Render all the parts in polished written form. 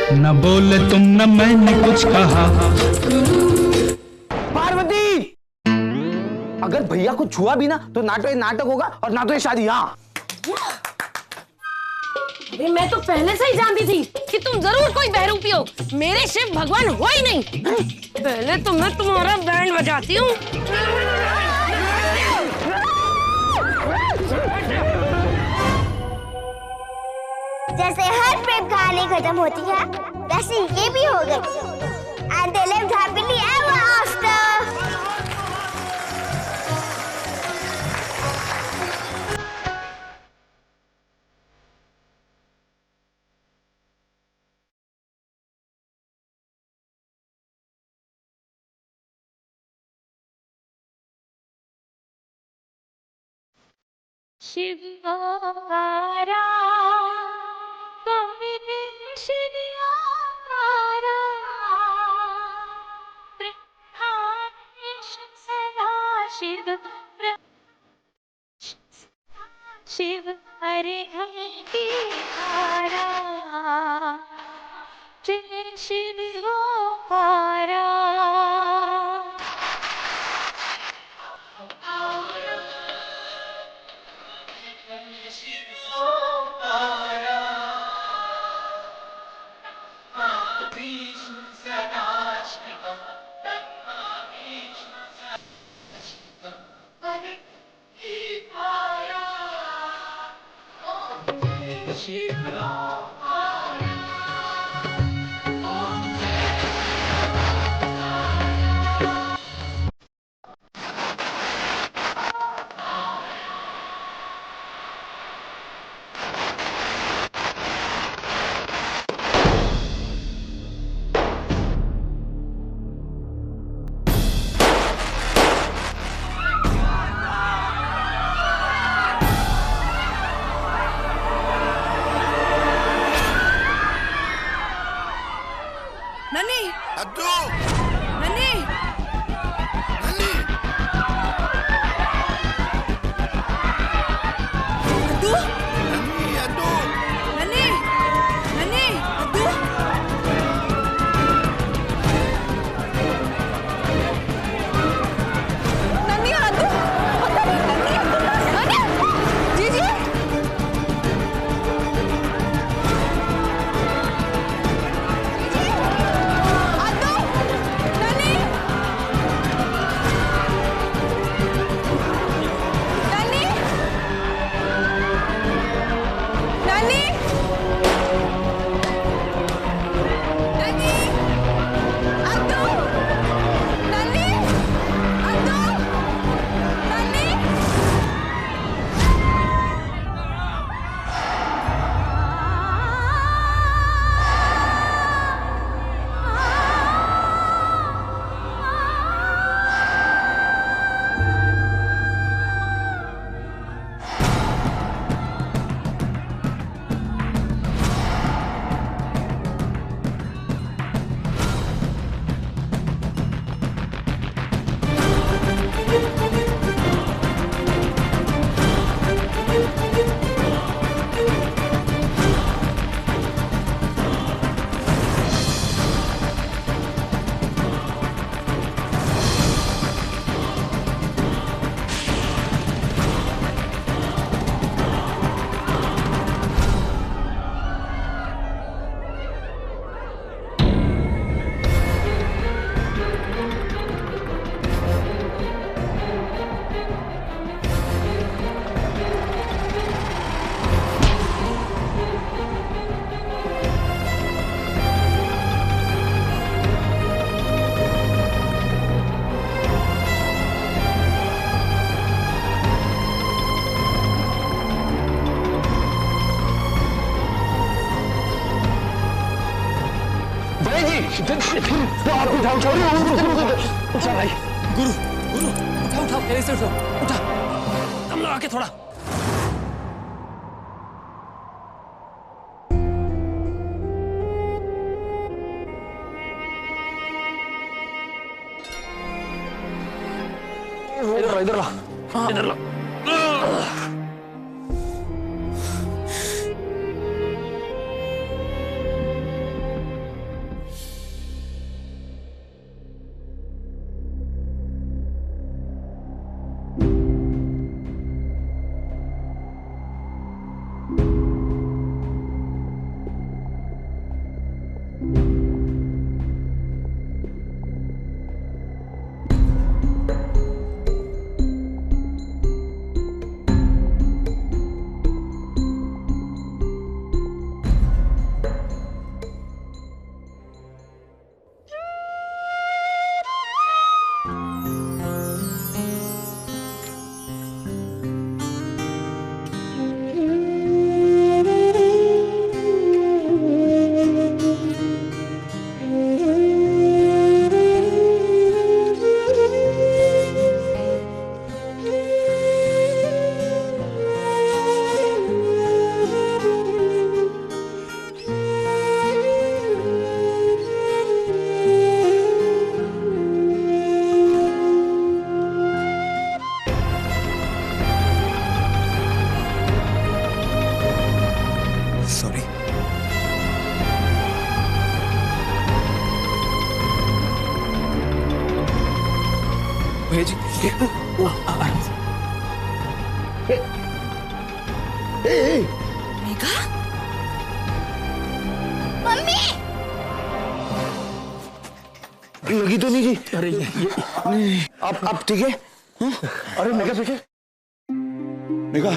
न बोले तुम न मैंने कुछ कहा। पार्वती, अगर भैया को छुआ भी ना तो ना तो ये नाटक होगा और ना तो ये शादी। हाँ, अरे मैं तो पहले से ही जानती थी कि तुम जरूर कोई बहरूपी हो। मेरे शिव भगवान हो ही नहीं। पहले तो मैं तुम्हारा बैंड बजाती हूँ। जैसे हर प्रेम कहानी खत्म होती है, वैसे ये भी हो गई। And they lived happily ever after. Shivara Shivara Shiv Shiv Hare Hare हारा जय शिव हारा। नन्ही, अद्दू, नन्ही, नन्ही, अद्दू, नन्ही, अद्दू, नन्ही, नन्ही, अद्दू। नन्ही और अद्दू, नन्ही, अद्दू, जीजी। तो आप उठाओ, उठा भाई। गुरु गुरु उठा उठा, मेरे से उठो, उठा, दम लगा के थोड़ा। इधर ला, इधर ला। भैया जी आराम से। मेघा, मम्मी लगी तो नहीं जी? अरे आप ठीक है? अरे मेघा बेटे, मेघा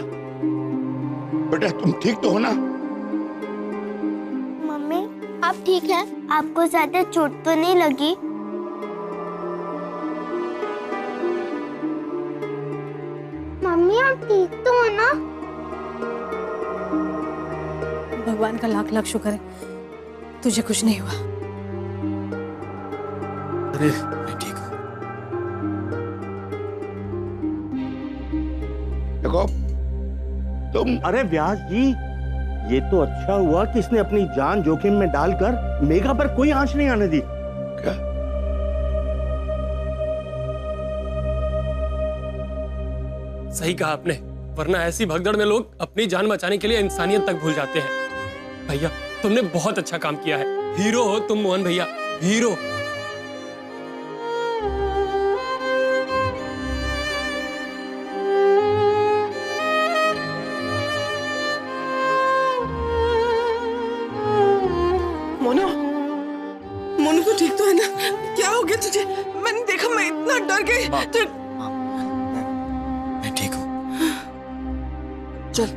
बेटा तुम ठीक तो हो ना? मम्मी आप ठीक है? आपको ज्यादा चोट तो नहीं लगी? मम्मी आप ठीक तो हो ना? भगवान का लाख लाख शुक्र है तुझे कुछ नहीं हुआ। अरे मैं ठीक हूँ। देखो तुम अरे व्यास जी, ये तो अच्छा हुआ कि इसने अपनी जान जोखिम में डालकर मेघा पर कोई आंच नहीं आने दी। क्या? सही कहा आपने, वरना ऐसी भगदड़ में लोग अपनी जान बचाने के लिए इंसानियत तक भूल जाते हैं। भैया तुमने बहुत अच्छा काम किया है, हीरो हो तुम मोहन भैया, हीरो। मोनू, मोनू तो ठीक तो है ना? क्या हो गया तुझे? मैंने देखा, मैं इतना डर गई। तो मैं ठीक हूँ। चल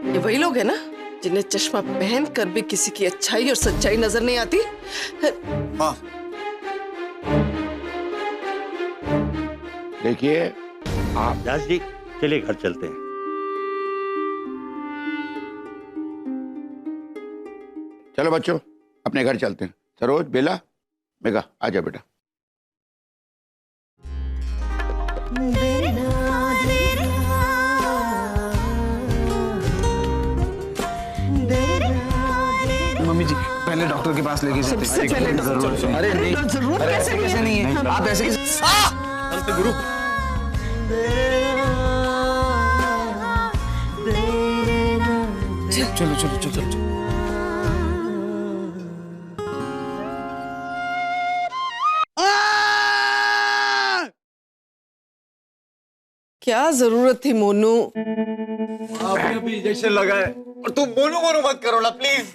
ये वही लोग हैं ना जिन्हें चश्मा पहन कर भी किसी की अच्छाई और सच्चाई नजर नहीं आती? हाँ देखिए आप व्यास जी चलिए घर चलते हैं। चलो बच्चों अपने घर चलते हैं। सरोज, बेला, मेघा आजा बेटा। मम्मी जी पहले डॉक्टर के पास लेके जाते। सबसे पहले जरूर। अरे नहीं, जरूरत अरे कैसे ऐसे नहीं है? आप ऐसे कैसे? चलते गुरु। चलो चलो चलो चलो। क्या जरूरत थी मोनू? आपने भी इंजेक्शन लगाए और तुम मोनू मोनू मत करो ना प्लीज।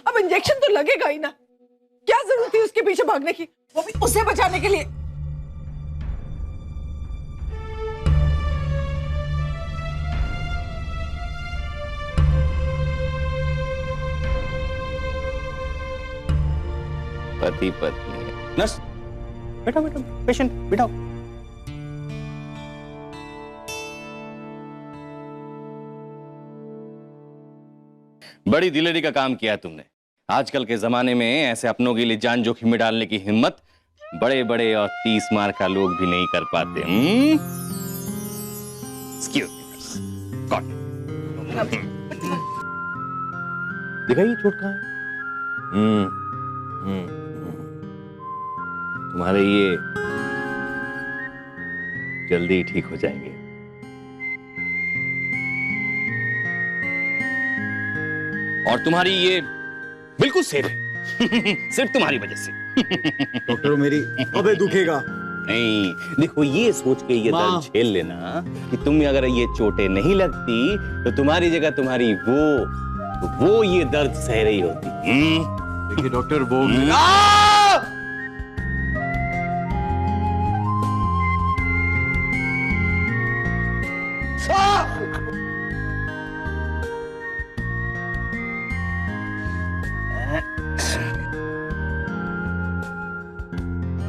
अब इंजेक्शन तो लगेगा ही ना। क्या जरूरत थी उसके पीछे भागने की, वो भी उसे बचाने के लिए? पति पत्नी। नर्स बैठो बैठो, पेशेंट बैठो। बड़ी दिलेरी का काम किया तुमने। आजकल के जमाने में ऐसे अपनों के लिए जान जोखिम में डालने की हिम्मत बड़े बड़े और 30 मार का लोग भी नहीं कर पाते। दिखाइए चोट कहाँ है? तुम्हारे ये जल्दी ही ठीक हो जाएंगे। और तुम्हारी ये बिल्कुल सेफ है। सिर्फ तुम्हारी वजह से। डॉक्टर मेरी अबे दुखेगा। नहीं, देखो ये सोच के ये दर्द झेल लेना कि तुम अगर ये चोटें नहीं लगती तो तुम्हारी जगह तुम्हारी वो ये दर्द सह रही होती। देखिए डॉक्टर वो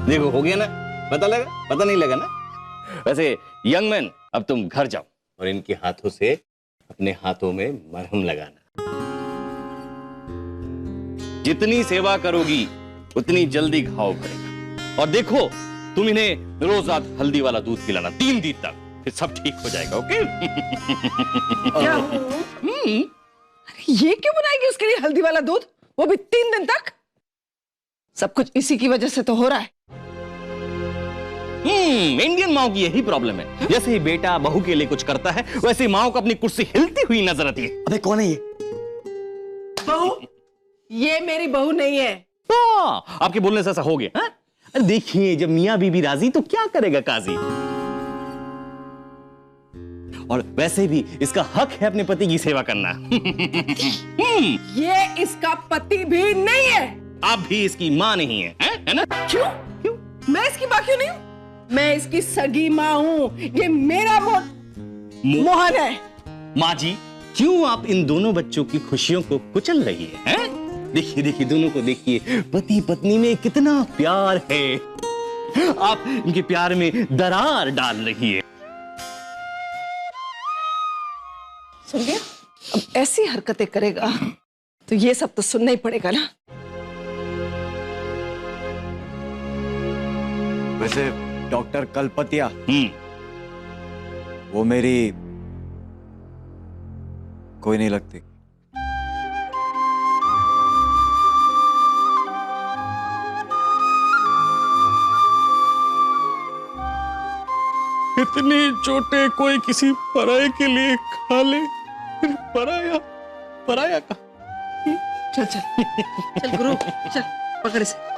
देखो हो गया ना, पता नहीं लगा ना। वैसे यंग मैन अब तुम घर जाओ और इनके हाथों से अपने हाथों में मरहम लगाना। जितनी सेवा करोगी उतनी जल्दी घाव भरेगा। और देखो तुम इन्हें रोज रात हल्दी वाला दूध पिलाना 3 दिन तक, फिर सब ठीक हो जाएगा। ओके? क्या? ये क्यों बनाएगी उसके लिए हल्दी वाला दूध, वो भी 3 दिन तक? सब कुछ इसी की वजह से तो हो रहा है। इंडियन माओ की यही प्रॉब्लम है। जैसे ही बेटा बहू के लिए कुछ करता है वैसे माओ को अपनी कुर्सी हिलती हुई नजर आती है। अबे कौन है ये? बहू? ये मेरी बहू नहीं है, हाँ, आपके बोलने से ऐसा हो गया। हाँ? अरे देखिए, जब मियाँ बीबी राजी तो क्या करेगा काजी। और वैसे भी इसका हक है अपने पति की सेवा करना। ये इसका पति भी नहीं है। आप भी इसकी माँ नहीं है ना? क्यों? क्यों? मैं इसकी माँ क्यों नहीं हूँ? मैं इसकी सगी माँ हूँ। ये मेरा मोहन है। माँ जी, क्यों आप इन दोनों बच्चों की खुशियों को कुचल रही है? देखिए देखिए, दोनों को देखिए, पति पत्नी में कितना प्यार है। आप इनके प्यार में दरार डाल रही है। सुन लिया? अब ऐसी हरकतें करेगा तो ये सब तो सुनना ही पड़ेगा ना। वैसे डॉक्टर कलपतिया, वो मेरी कोई नहीं लगती। इतनी चोटें कोई किसी पराये के लिए खा ले, फिर पराया पराया का। चल चल चल गुरु, चल पकड़ से।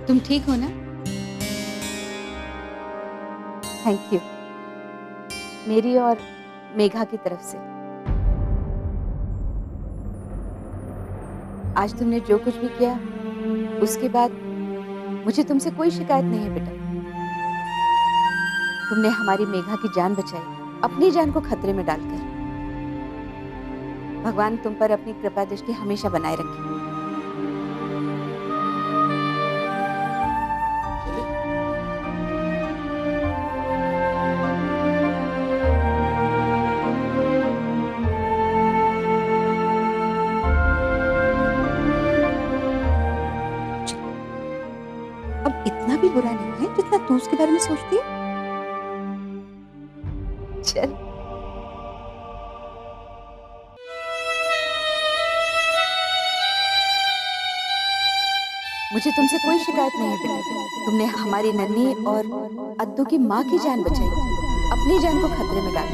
तुम ठीक हो ना? थैंक यू, मेरी और मेघा की तरफ से। आज तुमने जो कुछ भी किया उसके बाद मुझे तुमसे कोई शिकायत नहीं है बेटा। तुमने हमारी मेघा की जान बचाई, अपनी जान को खतरे में डालकर। भगवान तुम पर अपनी कृपा दृष्टि हमेशा बनाए रखे। अब इतना भी बुरा नहीं है जितना तू उसके बारे में सोचती है। चल। मुझे तुमसे कोई शिकायत नहीं है बेटा। तुमने हमारी नन्ही और अद्दू की माँ की जान बचाई, अपनी जान को खतरे में डाल।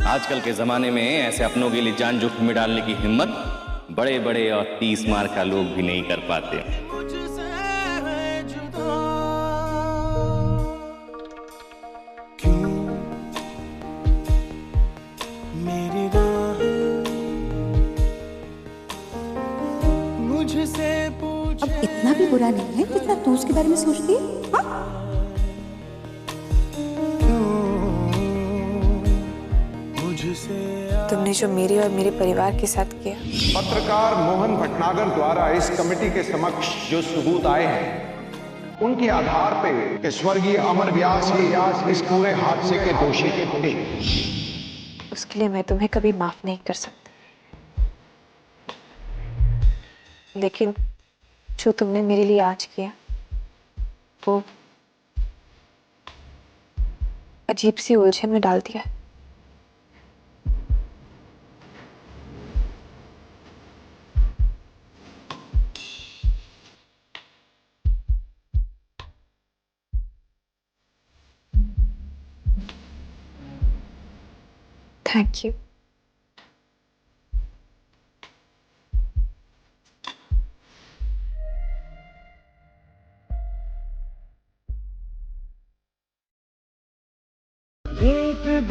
आजकल के जमाने में ऐसे अपनों के लिए जान जोखिम में डालने की हिम्मत बड़े बड़े और 30 मार का लोग भी नहीं कर पाते। अब इतना भी बुरा नहीं है जितना तू उसके बारे में सोचती है। हाँ? तुमने जो मेरे और मेरे परिवार के साथ किया। पत्रकार मोहन भटनागर द्वारा इस कमेटी के समक्ष जो सबूत आए हैं, उनके आधार पे स्वर्गीय अमर व्यास ही इस पूरे हादसे के दोषी थे। उसके लिए मैं तुम्हें कभी माफ नहीं कर सकती, लेकिन जो तुमने मेरे लिए आज किया वो अजीब सी उलझन में डाल दिया। Thank you.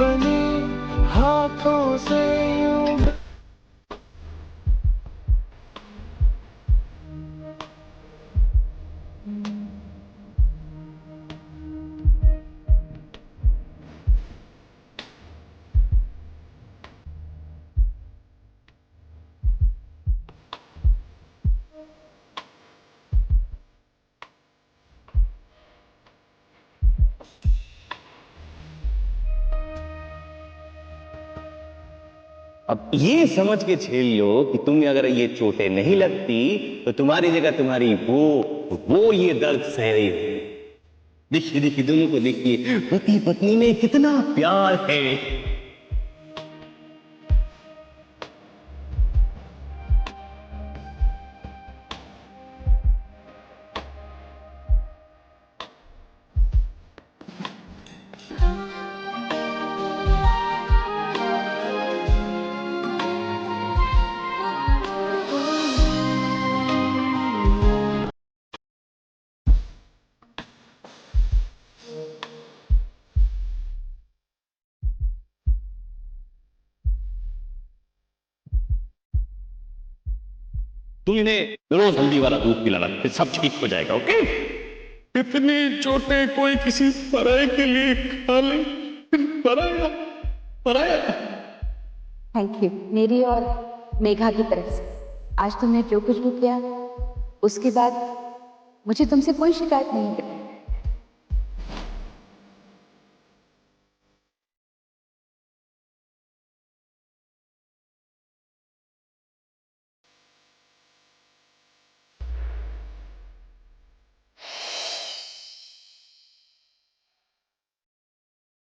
बने हाथों से यूं अब ये समझ के झेल लो कि तुम्हें अगर ये चोटें नहीं लगती तो तुम्हारी जगह तुम्हारी वो ये दर्द सह रही है। देखिए देखिए दोनों को देखिए, पति पत्नी में कितना प्यार है। तुम इन्हें रोज हल्दी वाला दूध पिलाना, फिर सब ठीक हो जाएगा। ओके? इतनी चोटें कोई किसी पराये के लिए खा ले, पराया पराया। थैंक यू मेरी और मेघा की तरफ से। आज तुमने जो कुछ भी किया उसके बाद मुझे तुमसे कोई शिकायत नहीं है।